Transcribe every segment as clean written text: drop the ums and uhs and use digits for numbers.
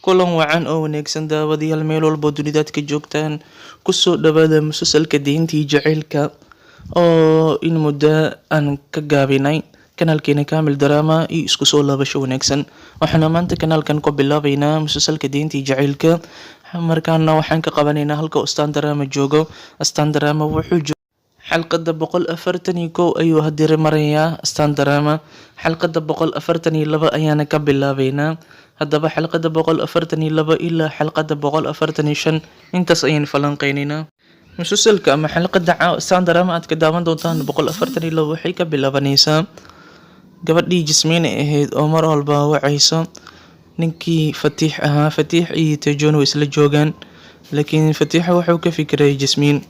Kulan wacan oo wanaagsan daawadayaal meel walbo dunidaad ka joogtaan kusoo dhawaada musalsalka Deyntii Jaceylka oo in muddo aan ka gaabinay kanaalkeena Kamil Drama iyo isku soo laabasho wanaagsan. Waxaana maanta kanaalkan ku bilaabaynaa musalsalka Deyntii Jaceylka, markaana waxaan ka qabanaynaa halka Astaan Drama joogo. Astaan Drama wuxuu xalqada 141 ayuu haddii marayaa Astaan Drama. Xalqada 142 ayaana ka bilaabaynaa. Haddaba xalqada 142 ilaa xalqada 145 intaas ayaan falanqeynaynaa. Musalsalka ama xalqada Astaan Drama aad ka daawan doontaan 142 waxay ka bilaabanaysaa gabadhii Jasmine ahayd oo mar walba wacayso ninkii Fatiix ahaa. Fatiix iyo Tejon way isla joogaan, laakiin Fatiix wuxuu ka fikiray Jasmine.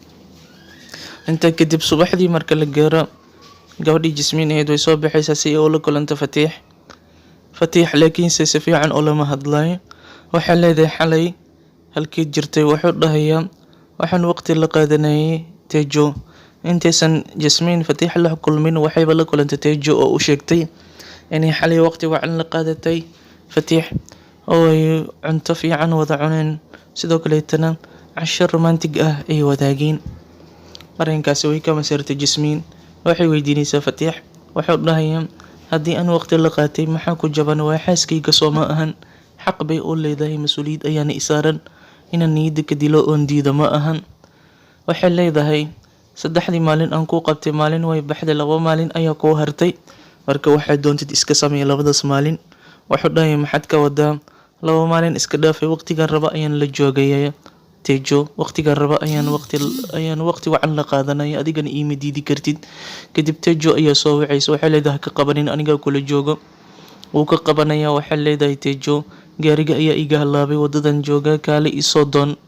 inta kadib subaxdii marka la gaaro gabadhii Jasmine ahayd way soo baxaysaa si ay ula kulanto Fatiix laakiin si fiican oo lama hadlayo. waxay leedahay xalay halkii jirtay, wuxuu dhahayaa waxaan waqti la qaadanayay Tejo. intaysan Jasmine Fatiix la kulmin waxayba la kulantay Tejo oo u sheegtay inay xalay waqti wacan la qaadatay Fatiix oo ay cunto fiican wada cuneen, sidoo kaleetana cashar romantic ah ay wadaageen. arrinkaasi way ka masirtay Jasmine. waxay weydiinaysaa Fatiix, wuxuu dhahayaa haddii aan waqti la qaatay maxaa ku jaban, waa xaaskayga soo ma ahan, xaq bay u leedahay, mas-uuliyad ayaana i saaran, inaan niyadda ka dilo oon diida ma ahan. waxay leedahay saddexdii maalin aan kuu qabtay maalin way baxday, 2 maalin ayaa kuu hartay, marka waxaad doontid iska samee 2daas maalin. wuxuu dhahayaa maxaad ka wadaa, 2 maalin iska dhaafay, waqtigan raba ayaan la joogaya Tejo, waqtigan raba ayaan waqti wacan la qaadanaya, adigana iima diidi kartid. kadib Tejo ayaa soo wacaysa, waxay leedahay ka qabanin, aniga kula joogo. wuu ka qabanaya, waxay leedahay Tejo gaariga ayaa iga halaabay, wadadan jooga, kaale isoo doon.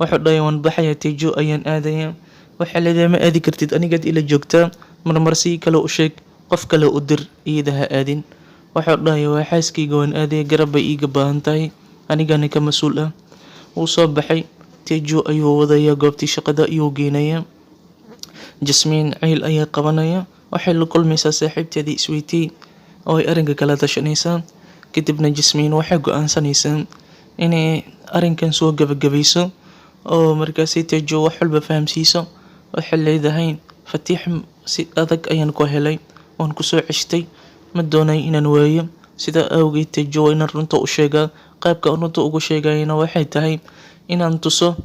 wuxuu dhahayaa waan baxaya Tejo, ayaan aadaya. waxay leedahay ma aadi kartid, anigaad ila joogtaa, marmarsi kale u sheeg, qof kale u dir, iyada ha aadin. wuxuu dhahayaa waa xaaskayga, waan aadaya, garab bay iiga baahan tahay, anigana ka mas-uul ah. wuu soo baxay, Tejo ayuu wadaya, goobtii shaqada ayuu geynaya. Jasmine cayl ayaa qabanaya, waxay la kulmaysaa saaxiibteedii Sweety oo ay arrinka kala tashanaysaa. kadibna Jasmine waxay go'aansanaysaa inay arrinkan soo gabagabayso oo markaasi Tejo wax walba fahamsiiso. waxay leedahay Fatiix si adag ayaan ku helay, waan ku soo ceshtay, ma doonay inaan waayo, sidaa awgeed Tejo waa inaan runta u sheegaa. qaybka aan runta ugu sheegayna waxay tahay inaan tuso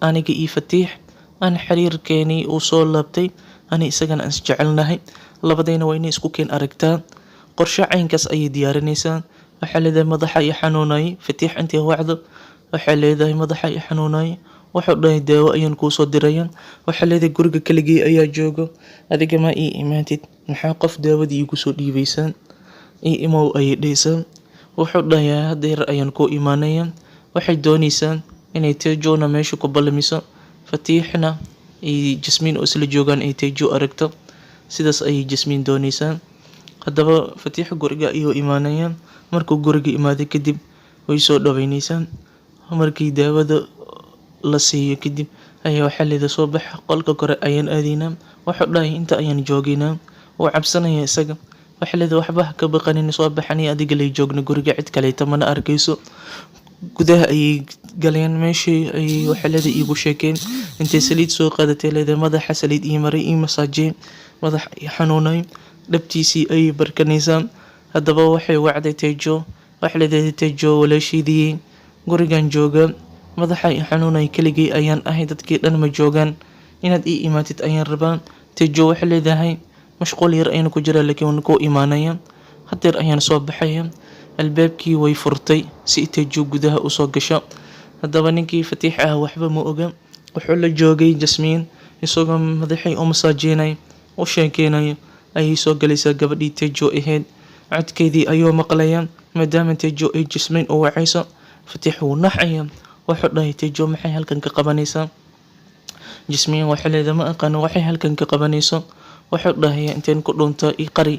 aniga iyo Fatiix aan xiriirkeenii uu soo laabtay, ani isagana aan isjecelnahay, labadayna waa inay isku keen aragtaa. qorshe caynkaas ayay diyaarinaysaa. waxay leedahay madaxa i xanuunayay, Fatiix intay wacdo waxay leedahay madaxa i xanuunayay. wuxuu dhahay daawo ayaan kuu soo diraya. waxay leedahay guriga keligii ayaa joogo, adiga ma ii imaatid, maxaa qof daawadii igu soo dhiibaysaan, ii imow ayay dhahaysaa. wuxuu dhahayaa hadeer ayaan kuu imaanaya. waxay doonaysaa inay Tejona meesha ku ballamiso, Fatiixna iyo Jasmine oo isla joogaan ay Tejo aragto. sidaas ayay Jasmine doonaysaa. haddaba Fatiix guriga ayuu imaanaya. markuu guriga imaaday kadib way soo dhaweynaysaa. markii daawada la siiyo kadib ayaa waxaa leedahay soo bax, qolka kore ayaan aadaynaa. wuxuu dhahay inta ayaan joogaynaa. wuu cabsanaya isaga. waxay leedahay waxba ha ka baqanin, soo baxani, adiga lay joogna guriga, cid kaleeta mana arkayso. gudaha ayay galeen, meeshii ayay waxay leedahay iigu sheekeen. intay saliid soo qaadatay leedahay madaxa saliid ii maray, ii masaajeen, madax ii xanuunay, dhabtiisii ayay barkanaysaa. haddaba waxay wacday Tejo. waxay leedahay Tejo walaashiidii gurigan jooga, madaxa ii xanuunay, keligii ayaan ahay, dadkii dhan ma joogaan, inaad ii imaatid ayaan rabaa. Tejo waxay leedahay mashquul yar ayaan ku jiraa, laakiin waan kuu imaanaya, hadeer ayaan soo baxaya. albaabkii way furtay si Tejo gudaha usoo gasho. haddaba ninkii Fatiix ah waxba ma oga, wuxuu la joogay Jasmine isagoo madaxay u masaajeynay, u sheekeynayo. ayay soo galaysaa gabadhii Tejo ahayd, codkeedii ayuu maqlaya maadaama Tejo ay Jasmine u wacayso. Fatiix wuu naxaya, wuxuu dhahay Tejo maxay halkan ka qabanaysaa. Jasmine waxay leedahay ma aqaan waxay halkan ka qabanayso. wuxuu dhahayaa inteen ku dhunto ii qari.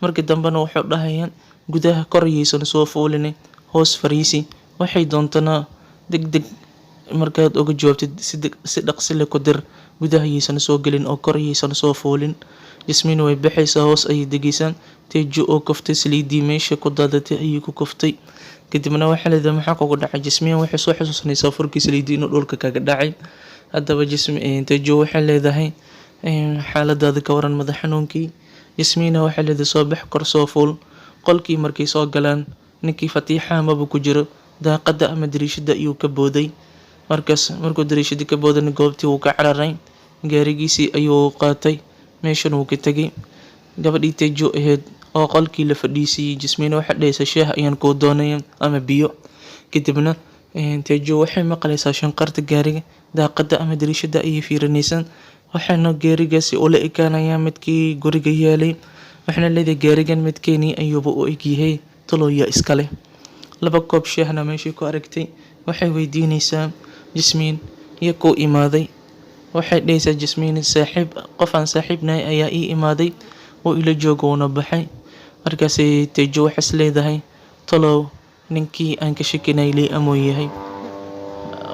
markii dambena wuxuu dhahayaa gudaha koryaysan soo fuuline, hoos fariisi, waxay doontana degdeg markaad uga jawaabtid si dhaqsi leh ku dir, gudahaysan soo gelin oo koryaysan soo fuulin. Jasmine way baxaysaa hoos ayay degaysaa. Tejo oo koftay saliidii meesha ku daadatay ayay ku koftay. Kadibna waxay leedahay maxaa kugu dhacay? Jasmine waxay soo xasuusanaysaa furkii saliidii inuu dhulka kaga dhacay. Haddaba Tejo waxay leedahay xaaladaada ka waran madax xanuunkii. Jasmine waxay leedahay soo bax kor soo fuul. Qolkii markay soo galaan ninkii Fatiixa amaba ku jiro daaqada ama dariishada ayuu ka booday. Markuu dariishadii ka boodana goobtii wuu ka cararay. Gaarigiisii ayuu qaatay meeshan wuu ka tegay. Gabadhii Tejo ahayd oo qolkii la fadhiisiyay Jasmine waxay dhahaysaa shaah ayaan kuu doonaya ama biyo. Kadibna Tejo waxay maqlaysaa shanqarta gaariga daaqada ama dariishada ayay fiirinaysaa. Waxaana gaarigaasi ula ekaanayaa midkii guriga yaalay. Waxaana leedahay gaarigan midkeeni ayuuba u egyahay talooya iskale. Laba koob shaahna meeshii ku aragtay. Waxay weydiinaysaa Jasmine iyo ku imaaday. Waxay dhahaysaa Jasmine qof aan saaxiibnahay ayaa ii imaaday oo ila joogo una baxay. Markaas Tejo waxay is leedahay talow ninkii aan ka shakinay lii amuu yahay.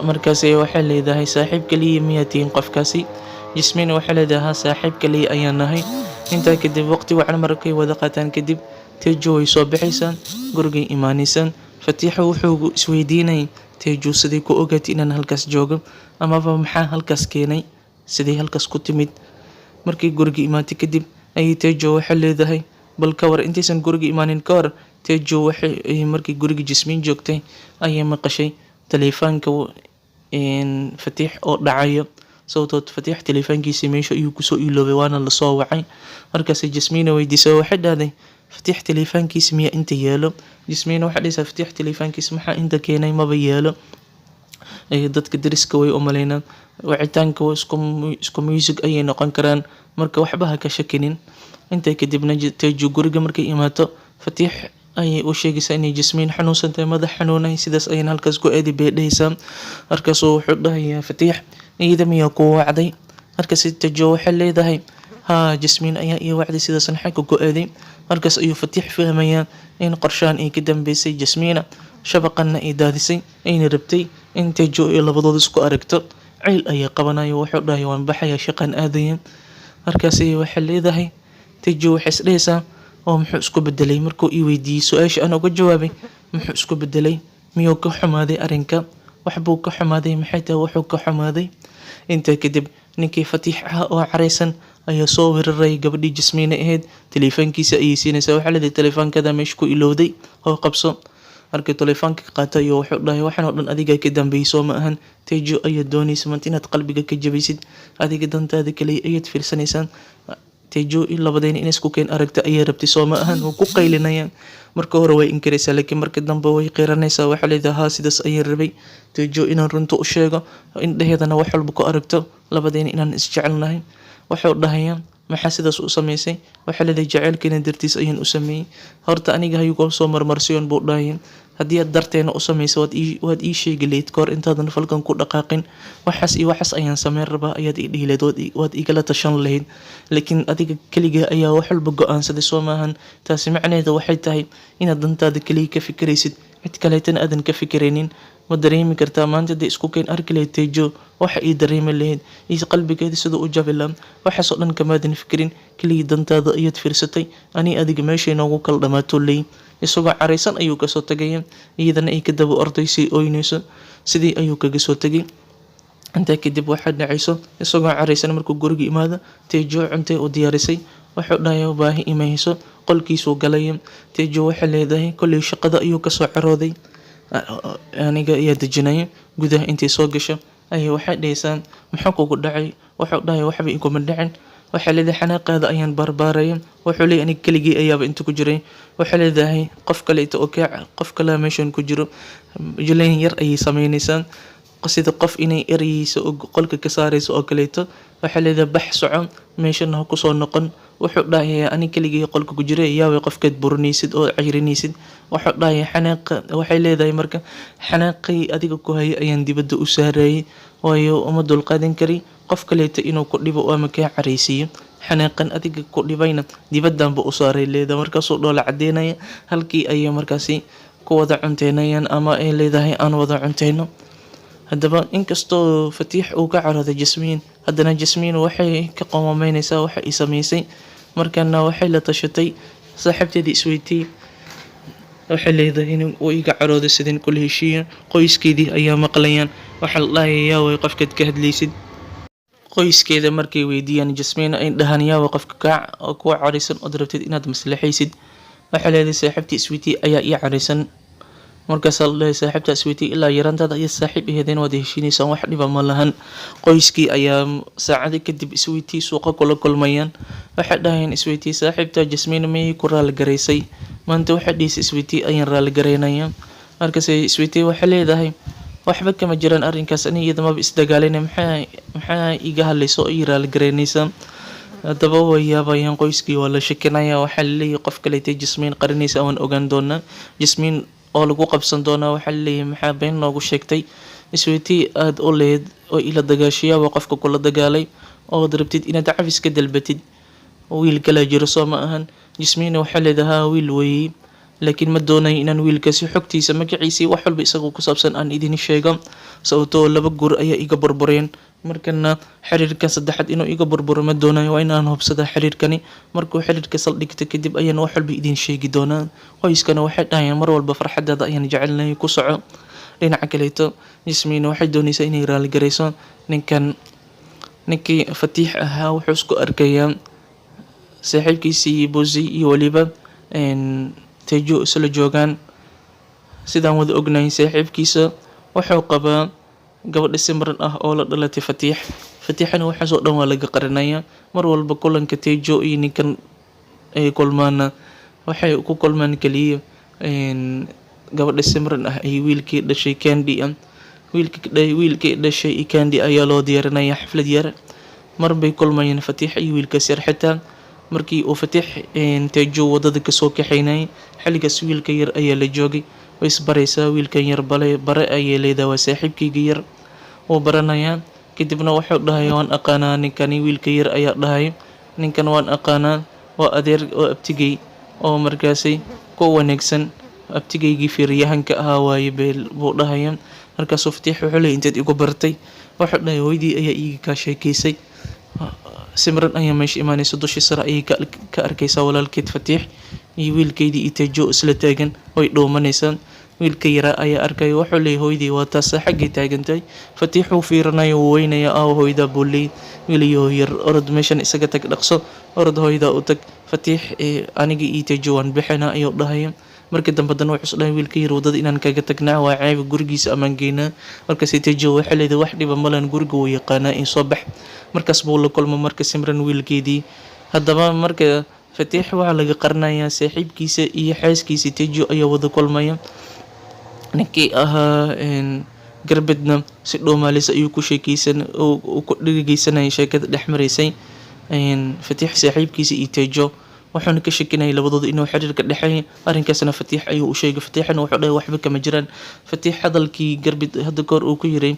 Markaas waxay leedahay saaxiib kaliya miyaa tihiin qofkaasi? Jasmine waxay leedahay haa saaxiib kaliya ayaan nahay. Intaa kadib waqti wacan markay wada qaataan kadib Tejo way soo baxaysaa gurigay imaanaysaa. Fatiixa wuxuu isweydiinay Tejo sidee ku ogaatay inaan halkaas joogo amaba maxaa halkaas keenay sidee halkaas ku timid. Markii guriga imaatay kadib ayay Tejo waxay leedahay bal ka war intaysan guriga imaanin ka hor Tejo waxay markii guriga Jasmine joogtay ayay maqashay taleefanka Fatiix oo dhacayo. Sababtoo Fatiix taleefankiisa meesha ayuu kusoo iloobay waana la soo wacay. Markaas Jasmine weydiisay waxay dhahday Fatiix taleefankiisa miyaa inta yaalo? Jasmine waxay dhahaysaa Fatiix taleefankiisa maxaa inta keenay maba yaalo. Dadka deriska way u maleynaan wacitaanka isku music ayay noqon karaan marka waxba ha ka shakinin. Intaa kadibna Tejo guriga markay imaato Fatiix ayay u sheegaysaa inay Jasmine xanuunsan tahay madax xanuunay sidaas ayayna halkaas ku aadi bay dhahaysaa. Markaasuu wuxuu dhahayaa Fatiix iyada miyaa ku wacday? Markaas Tejo waxay leedahay haa Jasmine ayaa ii wacday sidaasan xagga ku aaday. Markaas ayuu Fatiix fahmayaa in qorshaan ay ka dambeysay Jasmine shabaqana ay daadisay ayna rabtay in Tejo iyo labadooda isku aragto. Cayl ayaa qabanayo wuxuu dhahay waan baxayaa shaqan aadaya. Markaas waxay leedahay Tejo waxay is dhahaysaa oo muxuu isku bedelay markuu ii weydiiyay su'aasha aan uga jawaabay muxuu isku bedelay miyuu ka xumaaday arrinka waxbuu ka xumaaday maxay tahay wuxuu ka xumaaday. Intaa kadib ninkii Fatiix ah oo careysan ayaa soo weeraray gabadhii Jasmine ahayd. Taleefankiisa ayay siinaysaa waxay leedahay taleefankada meesha ku ilowday oo qabso. Markii taleefanka qaatay wuxuu dhahay waxaan oo dhan adiga ka dambeeyay ma ahan. Tejo ayaa doonaysa maanta inaad qalbiga ka jabisid adiga dantaada kaliya ayaad fiirsanaysaa. Tejo labadeen in isku keen aragta ayay rabtay ma ahan oo ku qaylinayaan. Marka hore way inkaraysaa laakiin marka dambe way qiranaysaa waxay leedahay haa sidaas ayaan rabay Tejo inaan runta u sheego indhaheedana wax walba ku aragto labadeen inaan isjecelnahay. Wuxuu dhahayaa maxaa sidaas u samaysay? Waxay leedahay jaceylkeena dartiis ayaan u sameeyay. Horta aniga haygu soo marmarsiyon buu dhahayaa haddii aad darteena u samayso waad ii sheegi lahayd kahor intaadan falkan ku dhaqaaqin. Waxaas ayaan sameyn rabaa ayaad ii dhihi lahayd waad igala tashan lahayd. Laakiin adiga kaliya ayaa wax walba go'aansaday ma ahan. Taasi macnaheedu waxay tahay inaad dantaada kaliya ka fikiraysid cid kaleetana aadan ka fikiraynin. Ma dareemi kartaa maanta hadday isku keen arki lahayd Tejo waxa ii dareemi lahayd iyo qalbigeeda siduu u jabi lahaa. Waxaasoo dhan kamaadan fikirin kaliya dantaada ayaad fiirsatay ani adiga meesha inoogu kala dhamaato leey. Isagoo careysan ayuu kasoo tagay iyadana ay ka daba ordaysay ooynayso sidii ayuu kaga soo tagay. Intaa kadib waxaa dhacayso isagoo careysan markuu guriga imaado Tejo cuntay u diyaarisay. Wuxuu dhahay baahi ima hayso qolkiisuu galay. Tejo waxay leedahay kolley shaqada ayuu kasoo carooday aniga ayaa dejinaya. Gudaha intay soo gasho ayay waxay dhahaysaa maxaa kugu dhacay? Wuxuu dhahay waxba iguma dhicin. Waxay leedahay xanaaqaada ayaan baarbaaraya. Wuxuu leeyahay aniga keligii ayaaba inta ku jiray. Waxay leedahay qof kale qof kale meeshan ku jiro jaleyn yar ayay sameynaysaa sida qof inay erayayso oo qolka ka saarayso oo kaleeto. Waxay leedahay bax soco meeshana ha ku soo noqon. Wuxuu dhahay aniga keligii qolka ku jiray yaaway qofkeed burinaysid oo cayrinaysid. Wuxuu dhahay waxay leedahay marka xanaaqay adiga ku hay ayaan dibadda u saarayay waayo uma dulqaadan kari qof kaleeto inuu ku dhibo ama ka careysiyo. Xanaaqan adiga ku dhibayna dibaddanba u saaray leedahay. Markaasuu dhoola cadeynaya halkii ayay markaasi ku wada cunteynayaan ama ay leedahay aan wada cunteyno. Haddaba inkastoo Fatiix uu ka carooday Jasmine haddana Jasmine waxay ka qomameynaysaa waxa ay samaysay. markaana waxay la tashatay saaxiibteedii isweytay. Waxay leedahay in uu iga carooday sideen kula heshiiya. Qoyskeedii ayaa maqlayaan. Waxaa la dhahayaa yaa way qofkaad ka hadlaysid. Qoyskeeda markay weydiiyaan Jasmine ay dhahaan yaa way qofka kuwa caraysan oo rabtid inaad maslaxaysid. Waxay leedahay saaxiibtii isweytay ayaa ii caraysan. Markaas la dhahay saaxiibta isweytay ilaa yarantaada ayaa saaxiib ahaydeen waad heshiinaysaan wax dhiba ma lahan. Qoyskii ayaa saacado kadib isweytay suuqa kula kulmayaan. Waxay dhahayaan isweytay saaxiibta Jasmine miyay ku raali garaysay maanta waxay dhiisay isweytay ayaan raali garaynayaa. Markaas isweytay waxay leedahay waxba kama jiraan arrinkaas aniga maba isdagaalayna maxaa iga hadlayso oo ii raali garaynaysaa. Haddaba way yaabayaan qoyskii waa la shakinaya. Waxaa la leeyahay qof kale tay Jasmine qarinaysa waan ogaan doonaa. Jasmine oo lagu qabsan doonaa. Waxaa la leeyahay maxaa been noogu sheegtay isweytay aad u leed oo ila dagaashiya waa qofka kula dagaalay oo rabtid inaad cafis ka dalbatid. wiil kala jiro soo ma ahan. Jasmine waxay leedahay wiil weeye laakiin ma doonayo inaan wiilkaasi xogtiisa magaciisa wax walba isagu ku saabsan aan idin sheego sababtoo laba guur ayaa iga burbureen. markana xiriirkan saddexaad inuu iga burburo ma doonayo waa inaan hubsada xiriirkani. markuu xiriirka saldhigto kadib ayaan wax walba idin sheegi doonaa. qoyskana waxay dhahayaan mar walba farxadaada ayaan jecelnahay ku soco. dhinaca kaleeto Jasmine waxay doonaysaa inay raali garayso ninkii Fatiix ahaa. wuxuu isku arkayaa saaxiibkiisii Buzi iyo waliba Tejo isla joogaan. sidaan wada ognahay saaxiibkiisa wuxuu qabaa gabadh Simran ah oo la dhalatay Fatiix. Fatiixana waxaas oo dhan waa laga qarinayaa. mar walba kulanka Tejo iyo ninkan ay kulmaana waxay ku kulmaan kaliya gabadha Simran ah ay wiilkii dhashay Candy wiilkii dhashay Candy ayaa loo diyaarinayaa xaflad yar. mar bay kulmayeen Fatiix iyo wiilkaas yar xitaa markii uu Fatiix Tejo wadada kasoo kaxaynay xilligaas wiilka yar ayaa la joogay. way isbaraysaa wiilkan yar bare ayay leedahay waa saaxiibkayga yar wuu baranayaa. kadibna wuxuu dhahay waan aqaanaa ninkani. wiilka yar ayaa dhahay ninkan waan aqaanaa waa adeer oo abtigay oo markaasay ku wanaagsan abtigaygii fiiryahanka ahaa waaye buu dhahaya. markaasuu Fatiix wuxuu leeyahay intaad igu bartay. wuxuu dhahay hooydii ayaa iiga kaa sheekaysay. Simran ayaa meesha imaanaysa dushii sare ayay ka arkaysaa walaalkeed Fatiix iyo wiilkeydii iyo Tejo isla taagan way dhoomanaysaa. wiilka yara ayaa arkaya wuxuu leeyahay hooydii waa taas xaggay taagantahay. Fatiix wuu fiirinayo wuu weynayaa hooyda buu leeyahay wiiliyo yar orod meeshan isaga tag dhaqso orod hooyda u tag. Fatiix aniga iyo Tejo waan bixinaa ayuu dhahaya. markii dambe dan wuxuu dhahay wiilka yar wadada inaan kaga tagnaa waa ceeb gurigiisa amaan geynaa. markaas Tejo waxay leedahay wax dhiba malan guriga wuu yaqaanaa in soo bax. markaas buu la kulmo marka Simran wiilkeedii. haddaba marka Fatiix waxaa laga qarinayaa saaxiibkiisa iyo xaaskiisa Tejo ayaa wada kulmaya. ninkii ahaa Garbadna si dhoomalis ayuu ku sheekaysan oo ku dhageysanayay sheekada dhex maraysay Fatiix saaxiibkiisa iyo Tejo. wuxuuna ka shakinayay labadooda inuu xiriir ka dhexeeyo. arrinkaasna Fatiix ayuu u sheegay. Fatiixna wuxuu dhahay waxba kama jiraan. Fatiix hadalkii Garbad hadda koor uu ku yiray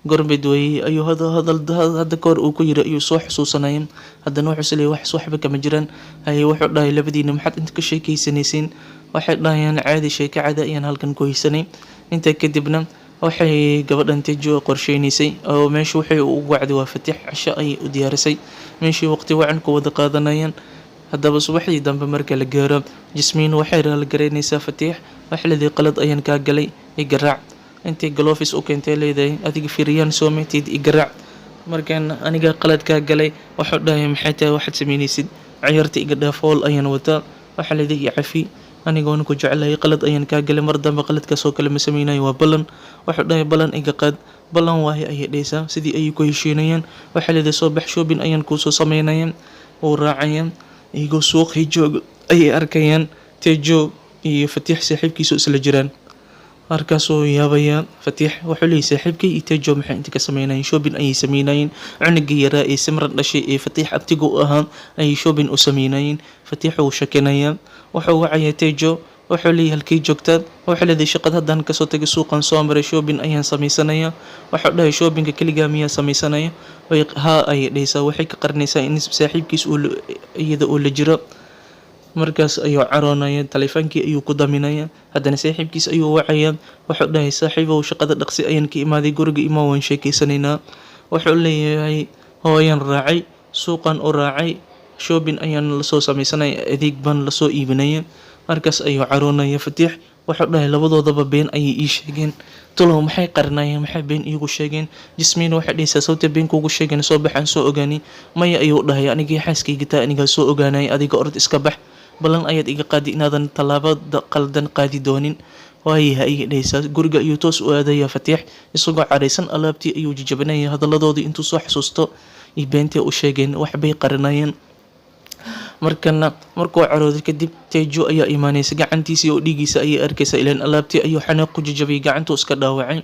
Garbad way ayuu hadda koor uu ku yiray ayuu soo xusuusanayay. haddana wuxuu leeyahay waxba kama jiraan. wuxuu dhahay labadiina maxaad inta ka sheekaysanaysiin. waxay dhahayaan caadi sheeko caadi ayaan halkan ku haysanay. intaa kadibna waxay gabadhan Tejo qorsheynaysay oo meesha waxay ugu wacday waa Fatiix casho ayay u diyaarisay. meeshii waqti wacan ku wada qaadanayaan. haddaba subaxdii dambe marka la gaaro Jasmine waxay raali garaynaysaa Fatiix. waxay leedahay qalad ayaan kaa galay igaraac. intay galofis u keentay leedahay adiga fiiriyaan soo meetid igaraac. markaan aniga qalad kaa galay wuxuu dhahay maxay tahay waxaad samaynaysid ciyaarta iga dhaaf howl ayaan wataa. waxaa leedahay cafi aniga waan ku jecelahay qalad ayaan kaa galay mar dambe qaladkaas oo kale ma samaynayo waa ballan. wuxuu dhahay ballan iga qaad. ballan waaye ayay dhaysaa sidii ayay ku heshiinayaan. waxaa leedahay soo bax shopping ayaan kuusoo samaynayaan. wuu raacayaan iyagoo suuqii jooga ayay arkayaan Tejo iyo Fatiix saaxiibkiisu isla jiraan. markaasuu yaabaya Fatiix wuxuu leeyahay saaxiibkay iyo Tejo maxay inta ka samaynayeen shopping ayay samaynayeen. cunugii yaraa ee Simran dhashay ee Fatiix abtiga u ahaa ayay shopping u samaynayeen. Fatiix wuu shakinayaa. wuxuu wacayaa Tejo wuxuu leeyahay halkay joogtaa. wuxuu leeyahay shaqada haddaan kasoo tagay suuqan soo maray shopping ayaan samaysanayaa. wuxuu dhahay shoppingka kaligaa miyaa samaysanaya. haa ayay dhaysaa waxay ka qarinaysaa in saaxiibkiis iyada uu la jiro. markaas ayuu caroonaya taleefankii ayuu ku daminaya. haddana saaxiibkiis ayuu wacaya. wuxuu dhahay saaxiibow shaqada dhaqsi ayaan ka imaaday guriga ima waan sheekaysanaynaa. wuxuu leeyahay hooyaan raacay suuqan u raacay shopping ayaan lasoo sameysanaya, adeeg baan lasoo iibinaya. Markaas ayuu caroonaya Fatiix. Wuxuu dhahay labadoodaba been ayay ii sheegeen. Talow maxay qarinayaan, maxay been iigu sheegeen? Jasmiina waxay dhahaysaa sababta been kuugu sheegeen soo baxaan soo ogaani. Maya ayuu dhahay anigii xaaskayga taa anigaa soo ogaanaya, adiga orod iska bax. Ballan ayaad iga qaadi inaadan tallaabada qaldan qaadi doonin. Waayahay ayay dhahaysaa. Guriga ayuu toos u aadaya Fatiix isagoo caraysan, alaabtii ayuu jajabinaya. Hadalladoodii intuu soo xasuusto iyo beentii u sheegeen waxbay qarinayaan. Markana markuu carooday kadib Tejo ayaa imaanaysa, gacantiisa oo dhiigiisa ayay arkaysaa ileen alaabtii ayuu xanaaq ku jajabiyay, gacantuu iska dhaawacay.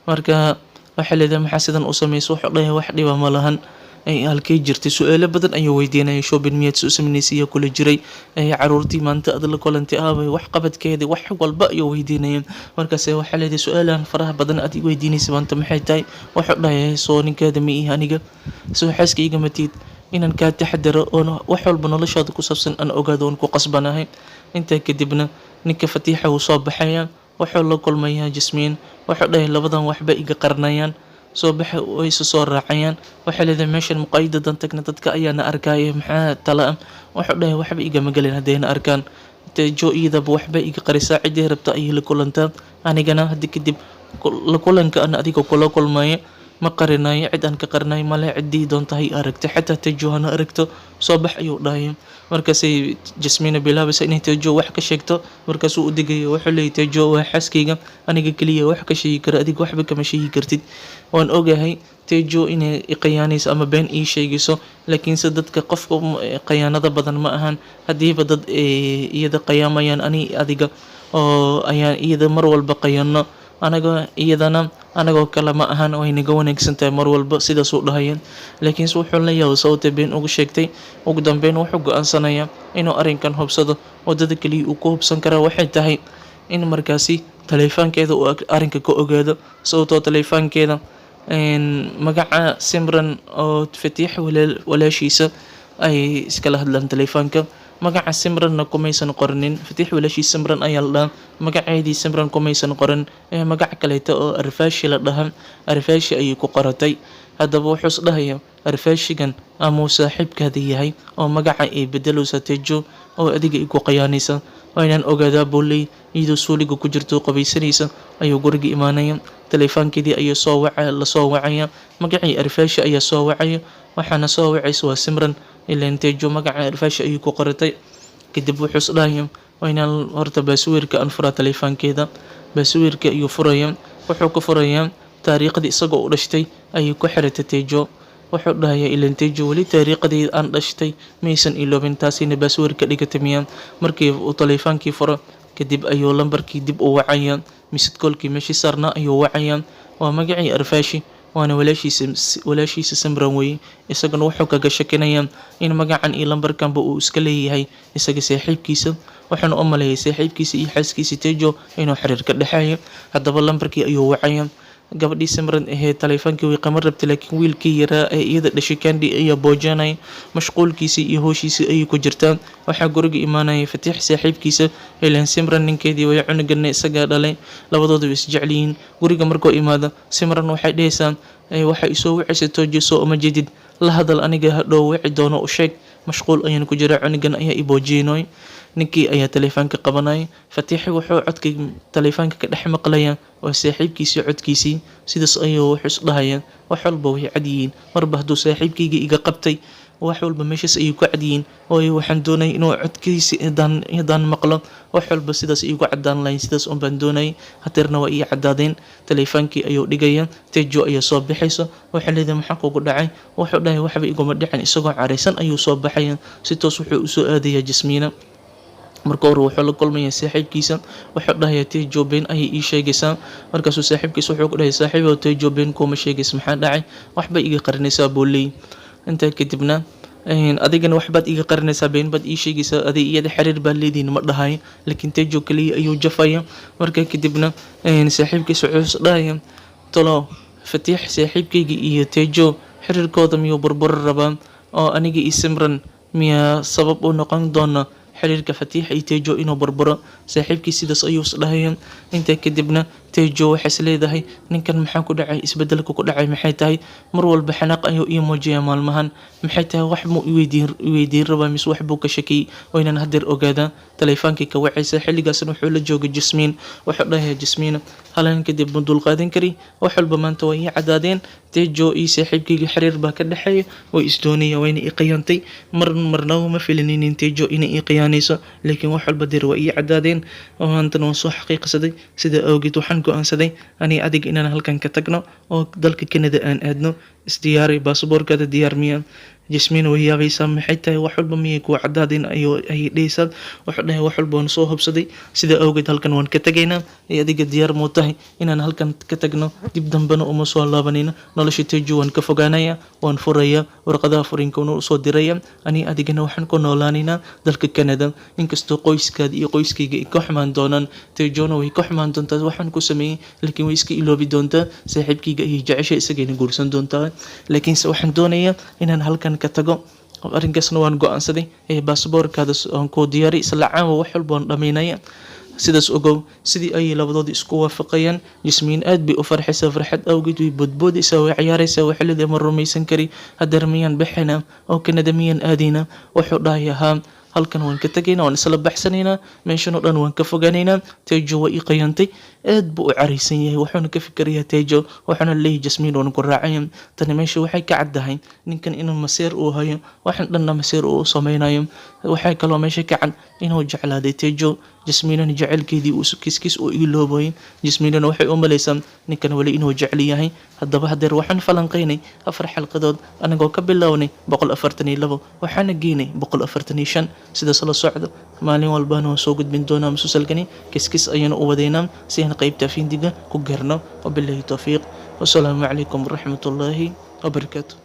Marka waxay leedahay maxaa sidan u samayso? Wuxuu dhahay wax dhiba ma lahan, halkay jirtay. Su'aalo badan ayuu weydiinayay. shopping miyaad soo samaysay kula jiray, caruurtii maanta aad la kulantay aabay wax qabadkeeda, wax walba ayuu weydiinayay. Markaas waxay leedahay su'aalahan faraha badan aad i weydiinaysa maanta maxay tahay? Wuxuu dhahay soo ninkeeda ma ihi aniga, soo xaaskayga matid, inaan kaa taxadaro oo wax walba noloshaada ku saabsan aan ogaado oon ku qasbanahay. Intaa kadibna ninka Fatiixa wuu soo baxaya, wuxuu la kulmayaa Jasmiin. Wuxuu dhahay labadan waxba iga qarinayaan, soo baxa way soo raacayaan. Waxay leedahay meeshan muqaydadan tagna dadka ayaana arkaya, maxaa tala ah? Wuxuu dhahay waxba igama gelin haddayna arkaan. Tejo iyadaba waxba iga qarisaa, ciddii rabta ayay la kulantaa. Anigana hadda kadib la kulanka aan adiga kula kulmaya ma qarinayo, cid aan ka qarinayo male, ciddii doonta hay aragto, xataa Tejo hana aragto, soo bax ayuu dhahay. Markaasay Jasmiina bilaabaysa inay Tejo wax ka sheegto. Markaasuu u digaya, wuxuu leeyahay Tejo waa xaaskayga, aniga keliya wax ka sheegi kara, adiga waxba kama sheegi kartid. Waan ogahay Tejo inay khiyaanayso ama been ii sheegayso, laakiinse dadka qofka khiyaanada badan ma ahan. Haddiiba dad iyada khiyaamayaan ani adiga oo ayaan iyada mar walba khiyaano, iyadana anagoo kale ma ahan, way naga wanaagsan tahay mar walba, sidaasuu dhahayaan. Laakiinse wuxuu la yaabay sababta been ugu sheegtay. Ugu dambeyn wuxuu go'aansanayaa inuu arrinkan hubsado. Wadada kaliya uu ku hubsan karaa waxay tahay in markaasi taleefankeeda uu arrinka ka ogaado, sababtoo taleefankeeda magaca Simran oo Fatiix walaashiisa ay iskala hadlaan taleefanka. Magaca Simranna kumaysan qorinin, Fatiix walaashiisa Simran ayaa la dhahaa, magaceedii Simran kumaysan qorin, magac kaleeto oo Arfaashi la dhahaa, Arfaashi ayay ku qoratay. Haddaba wuxuu is dhahayaa Arfaashigan amuu saaxiibkaada yahay oo magaca ay bedelaysa Tejo oo adiga ay ku khiyaanaysa. Waa inaan ogaadaa buu leeyahay. Iyadoo suuliga ku jirto qabaysanaysa ayuu guriga imaanaya. Taleefankeedii ayaa la soo wacaya, magacii Arfaashi ayaa soo wacaya, waxaana soo wacaysa waa Simran, ileen Tejo magaca Arfaashi ayuu ku qoratay. Kadib wuxuu is dhahayaa waa inaan horta baasweerka aan furaa taleefankeeda. Baasweerka ayuu furaya, wuxuu ku furayaa taariikhdii isagoo u dhashtay ayay ku xiratay Tejo. Wuxuu dhahayaa ileen Tejo weli taariikhdii aan dhashtay maysan iloobin, taasina baasweerka dhigatay miyaa. Markii uu taleefankii furo kadib ayuu lambarkii dib u wacaya, missed call-kii meeshii saarnaa ayuu wacaya. Waa magacii Arfaashi, waana walaashiisa Simran weeye. Isagana wuxuu kaga shakinayaa in magacan iyo lambarkanba uu iska leeyahay isaga saaxiibkiisa. Wuxuuna u maleeyay saaxiibkiisa iyo xaaskiisa Tejo inuu xiriir ka dhexeeyo. Haddaba lambarkii ayuu wacaya. Gabadhii Simran ahayd taleefankii way qamar rabtay, laakiin wiilkii yaraa ee iyada dhashay Kandi ayaa boojanaya, mashquulkiisii iyo howshiisii ayay ku jirtaan. Waxaa guriga imaanaya Fatiix saaxiibkiisa, ileen Simran ninkeedii way cunugana isagaa dhalay, labadooda way isjecel yihiin. Guriga markuu imaado Simran waxay dhahaysaa waxay isoo wacaysa Tejo soo uma jeedid, la hadal aniga hadhow wici doono u sheeg, mashquul ayaan ku jiraa, cunugan ayaa i boojinooy. Ninkii ayaa taleefanka qabanaya. Fatiix wuxuu codkii taleefanka ka dhex maqlayaa waa saaxiibkiisii codkiisii. Sidaas ayuu wuxuu is dhahayaa wax walba way cad yihiin, marba hadduu saaxiibkayga iga qabtay wax walba meeshaas ayuu ku cad yihiin. Waayo waxaan doonayay inuu codkiisi hadaan maqlo wax walba sidaas igu caddaan lahayn, sidaas un baan doonayay. Hadeerna waa ii caddaadeen. Taleefankii ayuu dhigaya. Tejo ayaa soo baxaysa. Waxay leedahay maxaa kugu dhacay? Wuxuu dhahay waxba iguma dhicin. Isagoo caraysan ayuu soo baxaya. Si toos wuxuu u soo aadayaa Jasmiina. Marka hore wuxuu la kulmayaa saaxiibkiisa. Wuxuu dhahayaa Tejo been ayay ii sheegaysaa. Markaasuu saaxiibkiisa wuxuu ku dhahay saaxiibow Tejo been kuma sheegaysa, maxaa dhacay? Waxba iga qarinaysaa buu leeyahay. Intaa kadibna adigana waxbaad iga qarinaysaa, been baad ii sheegaysaa, adig iyada xiriir baa leedihiin ma dhahayo, laakiin Tejo kaliya ayuu jafaya. Markaa kadibna saaxiibkiisa wuxuu is dhahayaa talo Fatiix saaxiibkayga iyo Tejo xiriirkooda miyuu burburi rabaa oo aniga iyo Simran miyaa sabab u noqon doona xiriirka Fatiix iyo Tejo inuu burburo? Saaxiibkii sidaas ayuu is dhahayaa. Intaa kadibna Tejo waxay isleedahay ninkan maxaa ku dhacay, isbedelka ku dhacay maxay tahay, mar walba xanaaq ayuu ii muujiyaa maalmahan, maxay tahay wax muu i weydiin rabaa mise wax buu ka shakiyey oo inaan hadeer ogaadaa. Taleefankii ka wacaysa xilligaasna wuxuu la joogay Jasmine, wuxuu dhahayaa Jasmine halan kadib ma dulqaadan kari, wax walba maanta way ii cadaadeen. Tejo iyo saaxiibkayga xiriir baa ka dhexeeya, way isdoonaya wayna ii qiyaantay, marnaba ma filaninin Tejo inay ii qiyaanayso, laakiin wax walba deer way ii cadaadeen oo maantana waan soo xaqiiqsaday. Sida awgeed waxaan go'aansaday ani adiga inaan halkan ka tagno oo dalka Canada aan aadno. Isdiyaari, baasaboorkaada diyaar miyaa? Jasmine way yaabaysaa, maxay tahay wax walba miyay kuwa cadaadeen ayay dhehaysaa. Wuxuu dhahay wax walba waan soo hubsaday, sida awgeed halkan waan ka tagaynaa, adiga diyaar muu tahay inaan halkan ka tagno, dib dambena uma soo laabanayno. Nolosha Tejo waan ka fogaanayaa, waan furayaa, warqadaha furinkana u soo diraya, ani adigana waxaan ku noolaanaynaa dalka Canada. Inkastoo qoyskaada iyo qoyskayga ay ka xumaan doonaan, Tejona way ka xumaan doontaa waxaan ku sameeyey, laakiin way iska iloobi doontaa. Saaxiibkayga ayay jeceshay, isagayna guursan doontaa. Laakiinse waxaan doonayaa inaan halkan ka tago, arrinkaasna waan go'aansaday. Baasaboorkaada aan kuu diyaari, isla caawa wax walba waan dhamaynaya. Sidaas ogow. Sidii ayay labadoodii isku waafaqayaan. Jasmine aad bay u farxaysaa, farxad awgeed way boodboodaysaa, way ciyaaraysaa, waxay leedahay ma rumaysan kari, hadeer miyaan baxaynaa oo Canada miyaan aadaynaa? Wuxuu dhahayaa haa, halkan waan ka tagaynaa, waan isla baxsanaynaa, meeshan oo dhan waan ka fogaanaynaa. Tejo way ii qiyaantay, aad buu u caraysan yahay, wuxuuna ka fikirayaa Tejo, wuxuuna leeyahay Jasmine waan ku raacaya. Tani meesha waxay ka caddahay ninkan inuu maseer uu hayo, waxaan dhanna maseer uu samaynayo. Waxay kaloo meesha ka cad inuu jeclaaday Tejo, Jasminena jacaylkeedii uu kiskis u iloobayay. Jasminena waxay u malaysaa ninkan wali inuu jecel yahay. Haddaba hadeer waxaan falanqaynay 4 xalqadood anagoo ka bilownay 142 waxaana geynay 145. sidaas la socdo, maalin walbana waan soo gudbin doonaa musalsalkani, kiskis ayaynu u wadaynaa si aan qaybta fiindiga ku gaarno. Wabillahi tawfiiq, wasalaamu calaykum waraxmatullaahi wabarakaatu.